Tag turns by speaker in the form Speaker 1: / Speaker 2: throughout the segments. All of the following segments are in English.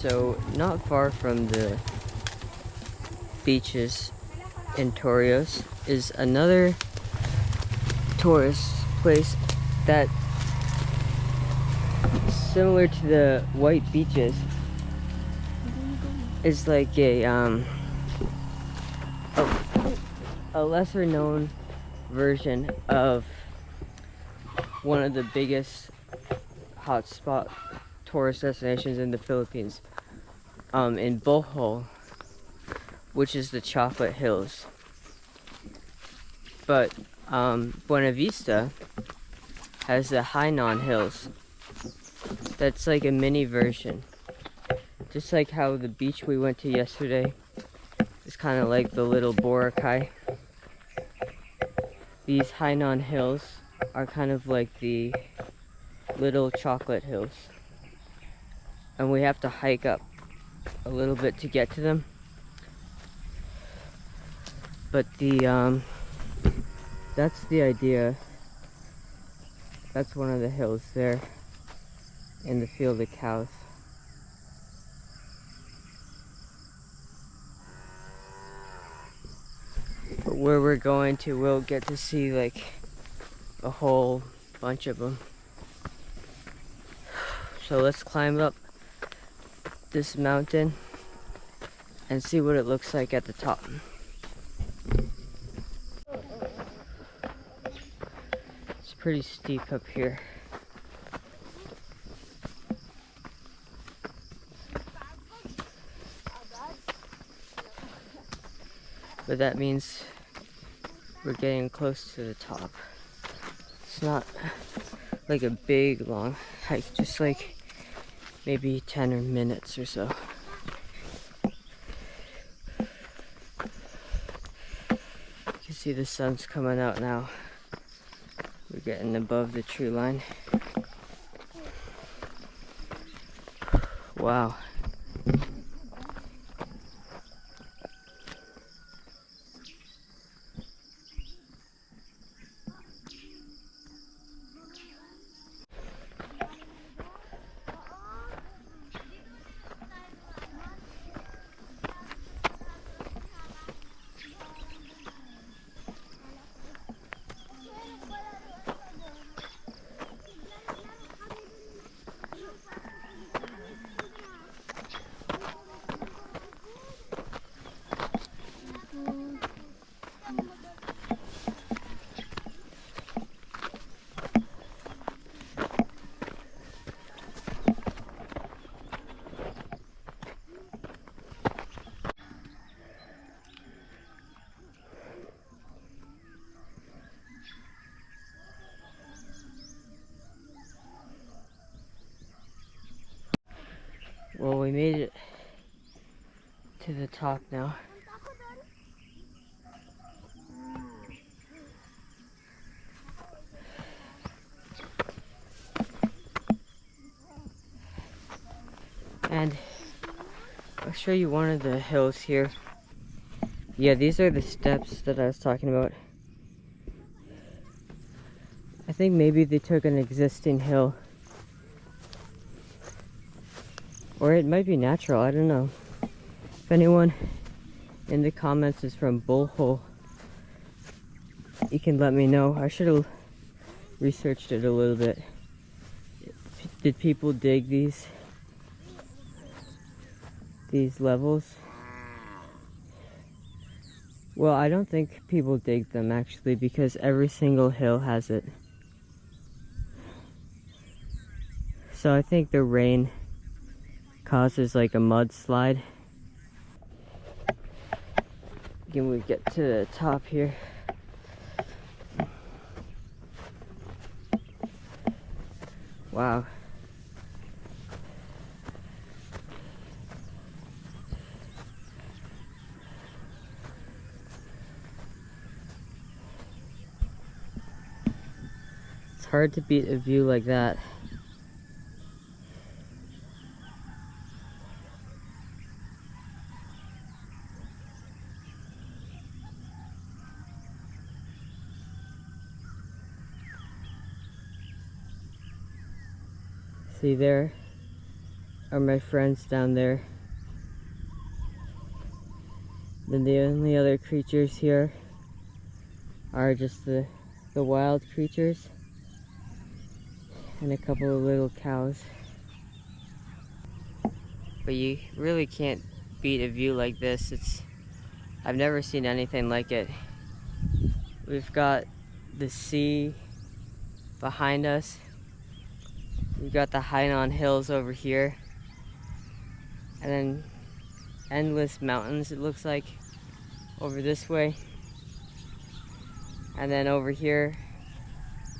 Speaker 1: So, not far from the beaches in Torrijos is another tourist place that, similar to the white beaches, is like a lesser known version of one of the biggest hotspot tourist destinations in the Philippines, in Bohol, which is the Chocolate Hills. But Buena Vista has the Hainan Hills. That's like a mini version. Just like how the beach we went to yesterday is kind of like the little Boracay. These Hainan Hills are kind of like the little Chocolate Hills. And we have to hike up a little bit to get to them. But that's the idea. That's one of the hills there in the field of cows. But where we're going to, we'll get to see like a whole bunch of them. So let's climb up this mountain and see what it looks like at the top. It's pretty steep up here. But that means we're getting close to the top. It's not like a big long hike, just like maybe 10 or minutes or so. You can see the sun's coming out now. We're getting above the tree line. Wow. Well, we made it to the top now. And I'll show you one of the hills here. Yeah, these are the steps that I was talking about. I think maybe they took an existing hill. Or it might be natural, I don't know. If anyone in the comments is from Bohol, you can let me know. I should have researched it a little bit. Did people dig these levels? Well, I don't think people dig them actually, because every single hill has it. So I think the rain causes like a mudslide. Can we get to the top here? Wow. It's hard to beat a view like that. See there? are my friends down there. Then the only other creatures here are just the wild creatures and a couple of little cows. But you really can't beat a view like this. I've never seen anything like it. We've got the sea behind us. We've got the Hainan Hills over here. And then endless mountains, it looks like, over this way. And then over here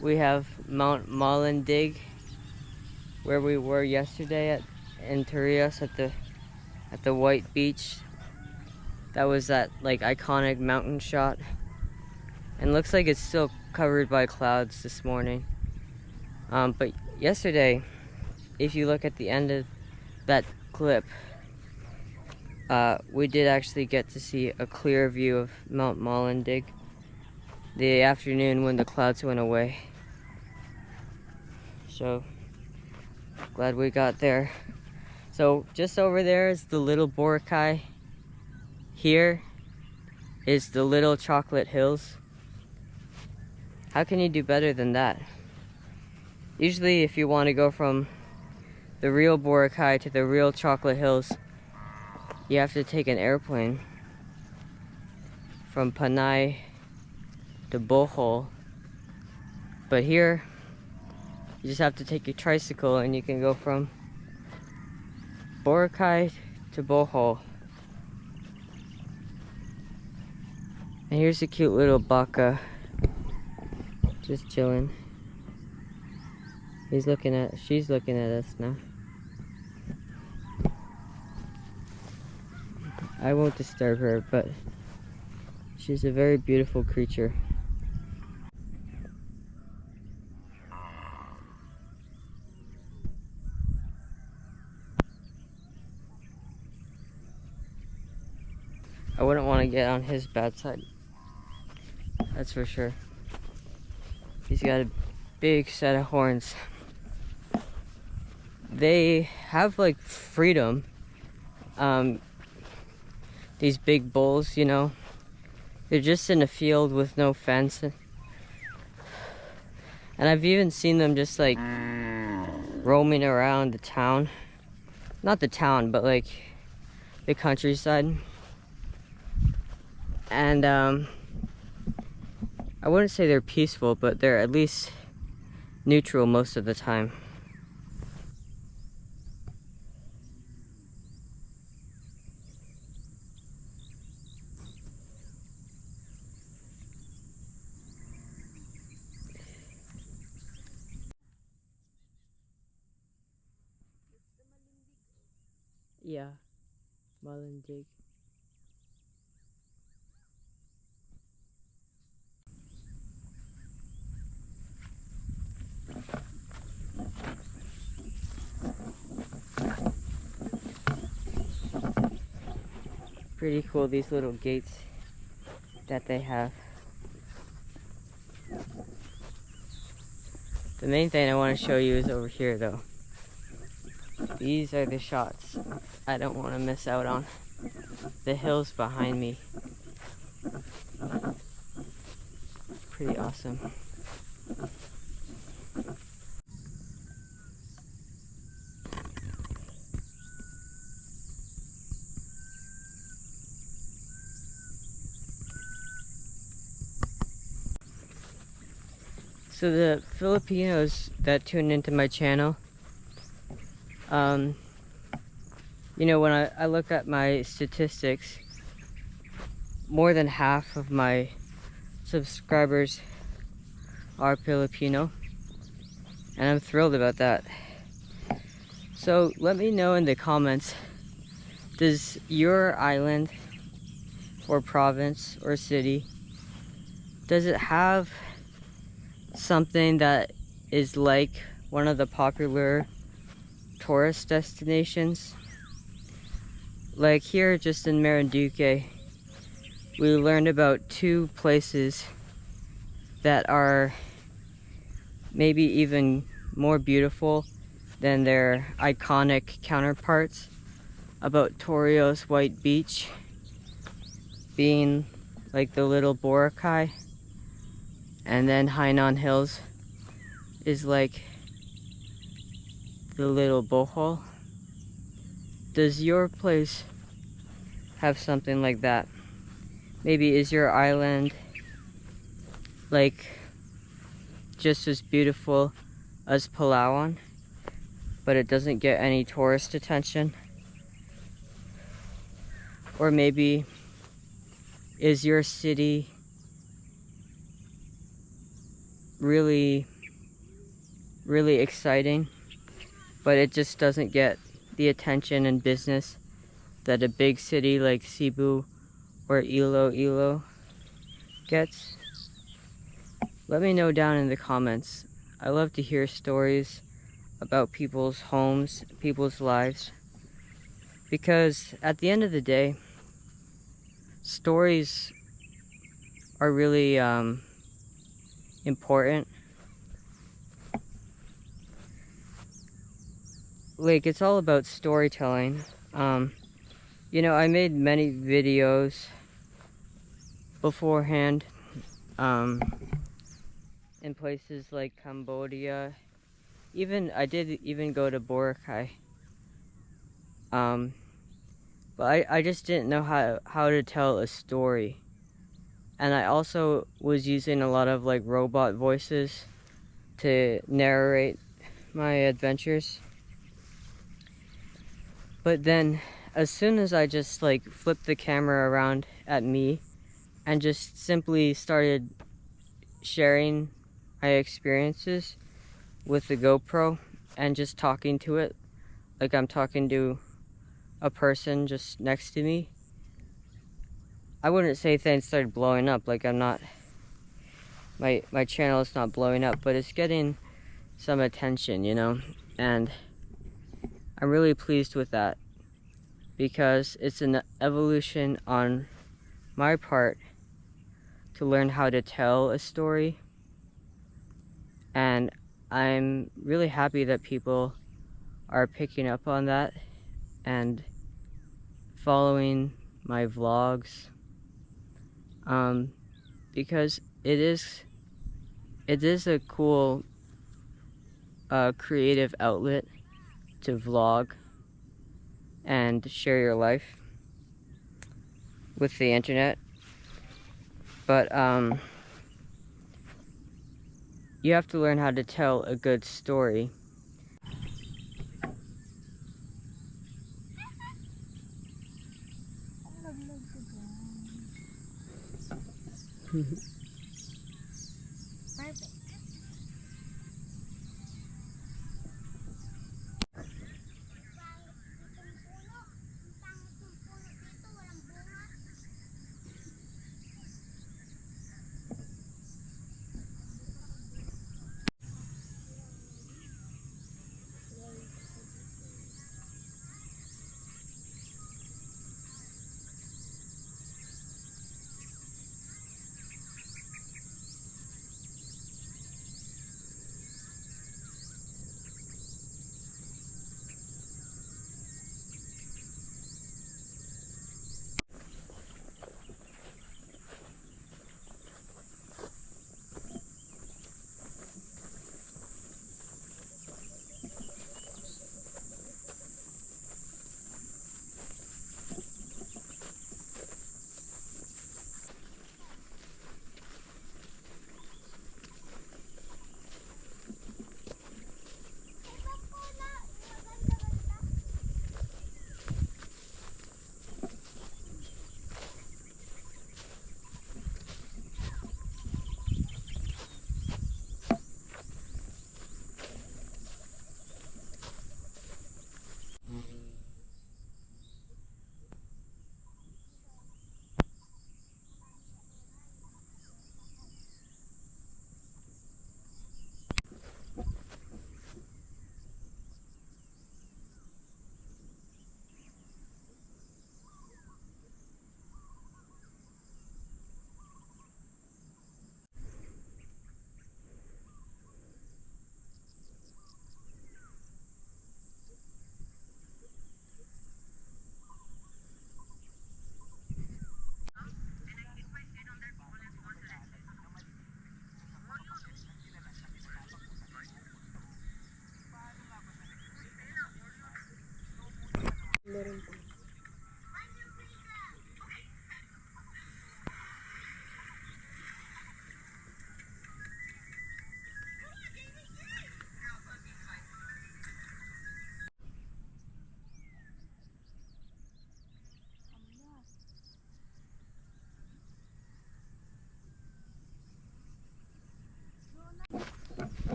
Speaker 1: we have Mount Malindig, where we were yesterday in Torrijos at the white beach. That was that like iconic mountain shot. And looks like it's still covered by clouds this morning. But yesterday, if you look at the end of that clip, we did actually get to see a clear view of Mount Malindig the afternoon when the clouds went away. So glad we got there. So just over there is the Little Boracay. Here is the Little Chocolate Hills. How can you do better than that? Usually if you want to go from the real Boracay to the real Chocolate Hills, you have to take an airplane from Panay to Bohol. But here, you just have to take your tricycle and you can go from Boracay to Bohol. And here's a cute little baka, just chilling. She's looking at us now. I won't disturb her, but she's a very beautiful creature. I wouldn't want to get on his bad side, that's for sure. He's got a big set of horns. They have like freedom. These big bulls, you know, they're just in a field with no fence. And I've even seen them just like roaming around the town. Not the town, but like the countryside. And I wouldn't say they're peaceful, but they're at least neutral most of the time. Yeah, Malindig. Pretty cool, these little gates that they have. The main thing I want to show you is over here though. These are the shots I don't want to miss out on. The hills behind me. Pretty awesome. So the Filipinos that tune into my channel, you know, when I look at my statistics, more than half of my subscribers are Filipino, and I'm thrilled about that. So let me know in the comments, does your island or province or city, does it have something that is like one of the popular tourist destinations? Like here just in Marinduque, we learned about 2 places that are maybe even more beautiful than their iconic counterparts about Torrijos White Beach being like the little Boracay, and then Hainan Hills is like the little Bohol. Does your place have something like that? Maybe is your island like just as beautiful as Palawan, but it doesn't get any tourist attention? Or maybe is your city really exciting, but it just doesn't get the attention and business that a big city like Cebu or Iloilo gets? Let me know down in the comments. I love to hear stories about people's homes, people's lives, because at the end of the day, stories are really important. Like, it's all about storytelling. You know, I made many videos beforehand in places like Cambodia. I did even go to Boracay. But I just didn't know how to tell a story. And I also was using a lot of like robot voices to narrate my adventures. But then as soon as I just like flipped the camera around at me and just simply started sharing my experiences with the GoPro and just talking to it like I'm talking to a person just next to me, I wouldn't say things started blowing up. Like, I'm not, my channel is not blowing up, but it's getting some attention, you know, and I'm really pleased with that, because it's an evolution on my part to learn how to tell a story, and I'm really happy that people are picking up on that and following my vlogs, because it is a cool creative outlet to vlog and share your life with the internet. But you have to learn how to tell a good story.
Speaker 2: Perfect.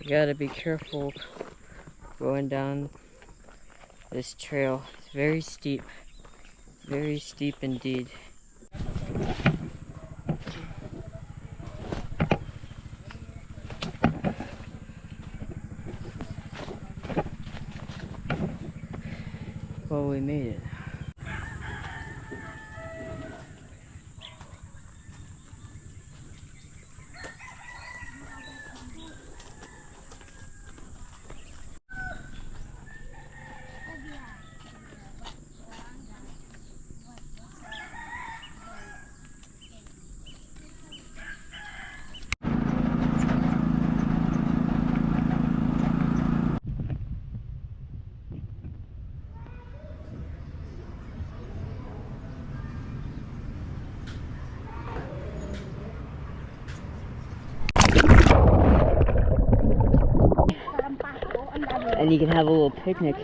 Speaker 1: You gotta be careful going down this trail. It's very steep indeed. Well, we made it. And you can have a little picnic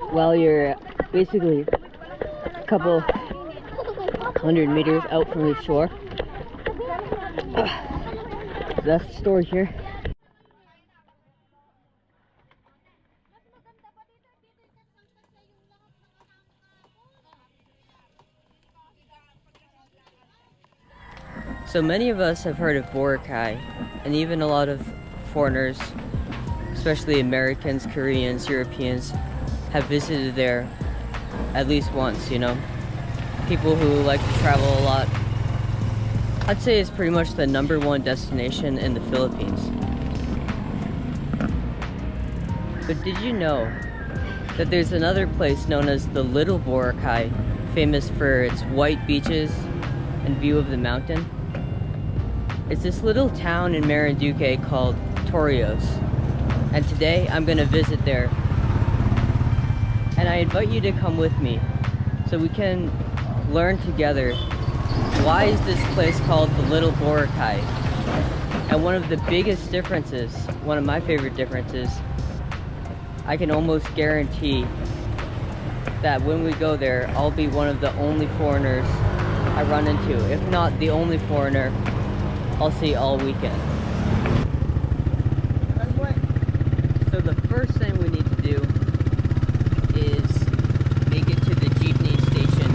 Speaker 1: while you're basically a couple 100 meters out from the shore. That's the story here. So many of us have heard of Boracay, and even a lot of foreigners, especially Americans, Koreans, Europeans, have visited there at least once, you know. People who like to travel a lot. I'd say it's pretty much the #1 destination in the Philippines. But did you know that there's another place known as the Little Boracay, famous for its white beaches and view of the mountain? It's this little town in Marinduque called Torrijos. And today I'm gonna visit there. And I invite you to come with me so we can learn together, why is this place called the Little Boracay? And one of the biggest differences, one of my favorite differences, I can almost guarantee that when we go there, I'll be one of the only foreigners I run into. If not the only foreigner I'll see all weekend. So the first thing we need to do is make it to the jeepney station.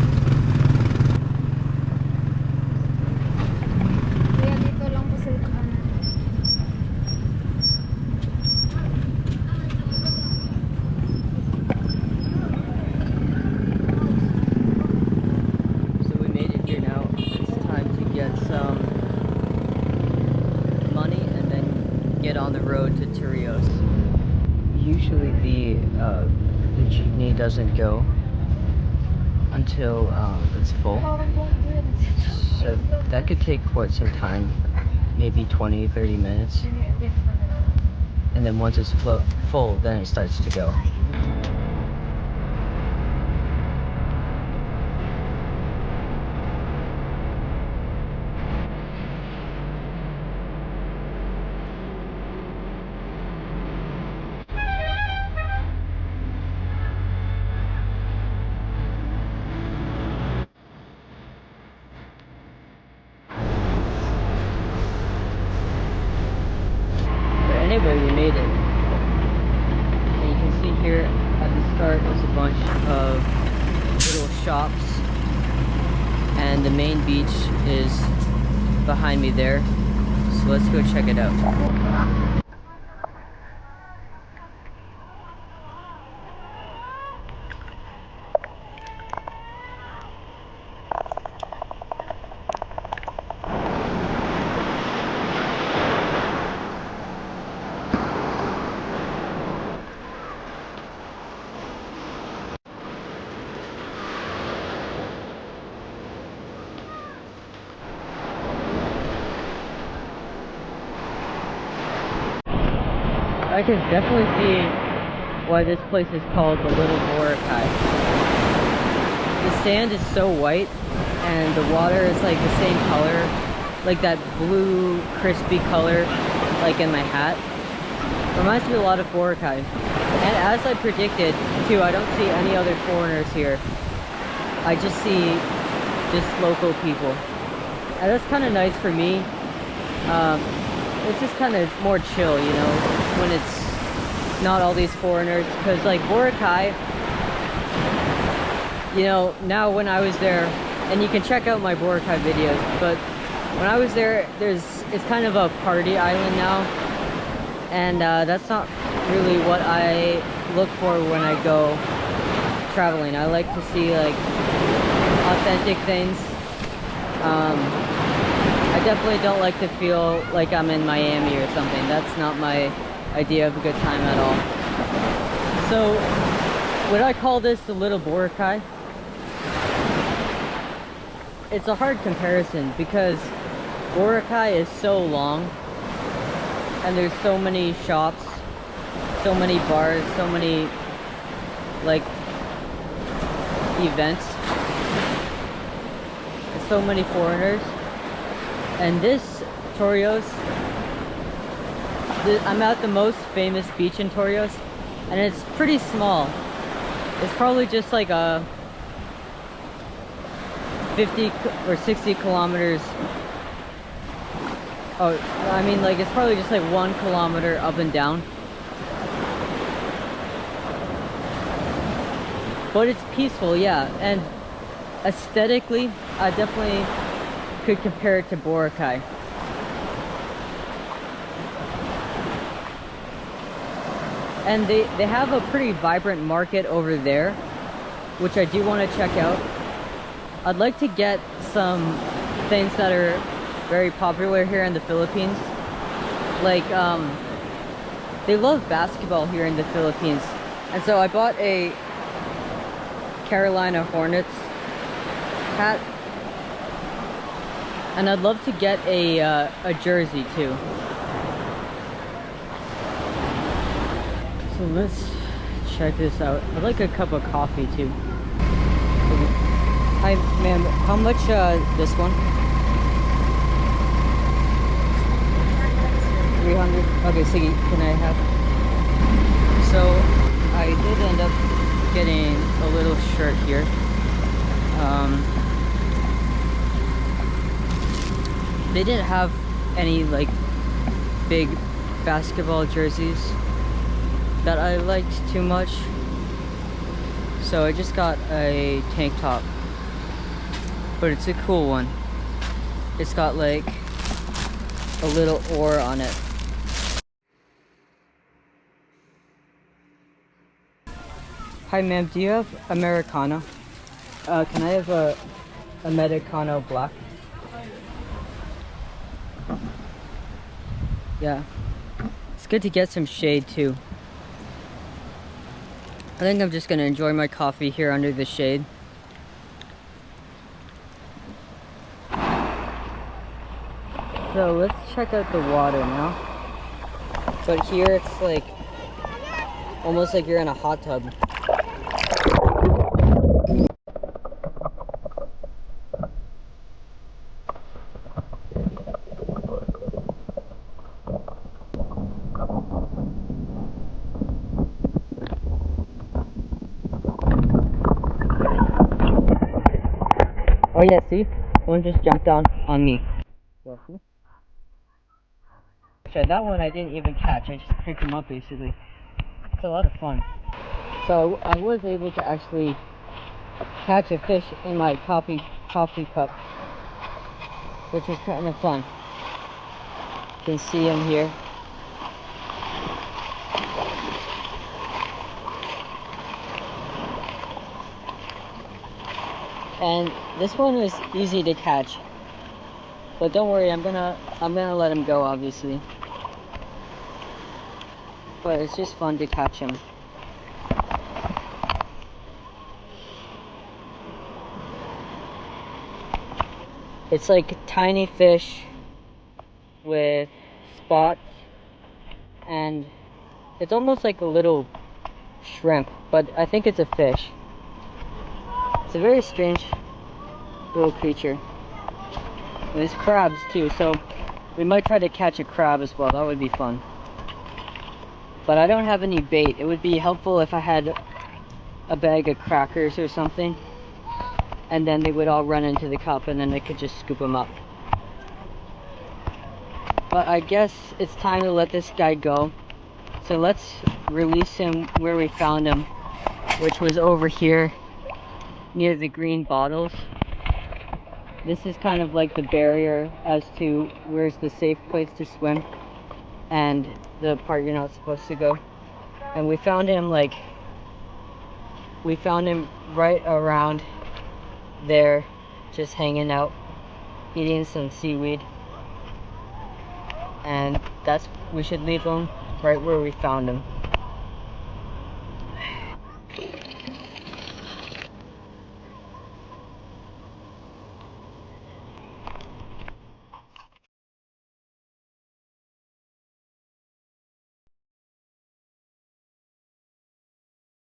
Speaker 1: So we made it here now. It's time to get some money and then get on the road to Torrijos. Usually the jeepney doesn't go until it's full, so that could take quite some time, maybe 20-30 minutes, and then once it's full, then it starts to go. Anyway, we made it. And you can see here at the start is a bunch of little shops, and the main beach is behind me there. So let's go check it out. I can definitely see why this place is called the Little Boracay. The sand is so white, and the water is like the same color, like that blue, crispy color, like in my hat. Reminds me a lot of Boracay. And as I predicted, too, I don't see any other foreigners here. I just see local people. And that's kind of nice for me. it's just kind of more chill, you know, when it's not all these foreigners. Because like Boracay, you know, now when I was there, and you can check out my Boracay videos, but when I was there, it's kind of a party island now, and that's not really what I look for when I go traveling. I like to see like authentic things. I definitely don't like to feel like I'm in Miami or something. That's not my idea of a good time at all. So would I call this the Little Boracay? It's a hard comparison because Boracay is so long and there's so many shops, so many bars, so many like events, and so many foreigners. And this Torrijos, I'm at the most famous beach in Torrijos, and it's pretty small. It's probably just like a 50 or 60 kilometers. Oh, I mean, like, it's probably just like 1 kilometer up and down. But it's peaceful, yeah. And aesthetically, I definitely could compare it to Boracay. And they have a pretty vibrant market over there, which I do want to check out. I'd like to get some things that are very popular here in the Philippines. Like, they love basketball here in the Philippines. And so I bought a Carolina Hornets hat. And I'd love to get a jersey too. So let's check this out. I'd like a cup of coffee too. Hi ma'am, how much this one? 300? Okay, sige, can I have? So I did end up getting a little shirt here. They didn't have any like big basketball jerseys that I liked too much, so I just got a tank top, but it's a cool one. It's got like a little oar on it. Hi ma'am, do you have Americano? Can I have a Americano black? Yeah, it's good to get some shade too. I think I'm just gonna enjoy my coffee here under the shade. So let's check out the water now. But here it's like almost like you're in a hot tub. Oh yeah, see? One just jumped down on me. So that one I didn't even catch, I just picked him up basically. It's a lot of fun. So I was able to actually catch a fish in my coffee cup, which was kind of fun. You can see him here. And this one was easy to catch, but don't worry, I'm gonna let him go, obviously. But it's just fun to catch him. It's like tiny fish with spots, and it's almost like a little shrimp, but I think it's a fish. It's a very strange little creature. And there's crabs too, so we might try to catch a crab as well. That would be fun. But I don't have any bait. It would be helpful if I had a bag of crackers or something, and then they would all run into the cup and then I could just scoop them up. But I guess it's time to let this guy go. So let's release him where we found him, which was over here near the green bottles. This is kind of like the barrier as to where's the safe place to swim and the part you're not supposed to go. And we found him right around there, just hanging out, eating some seaweed. And we should leave him right where we found him.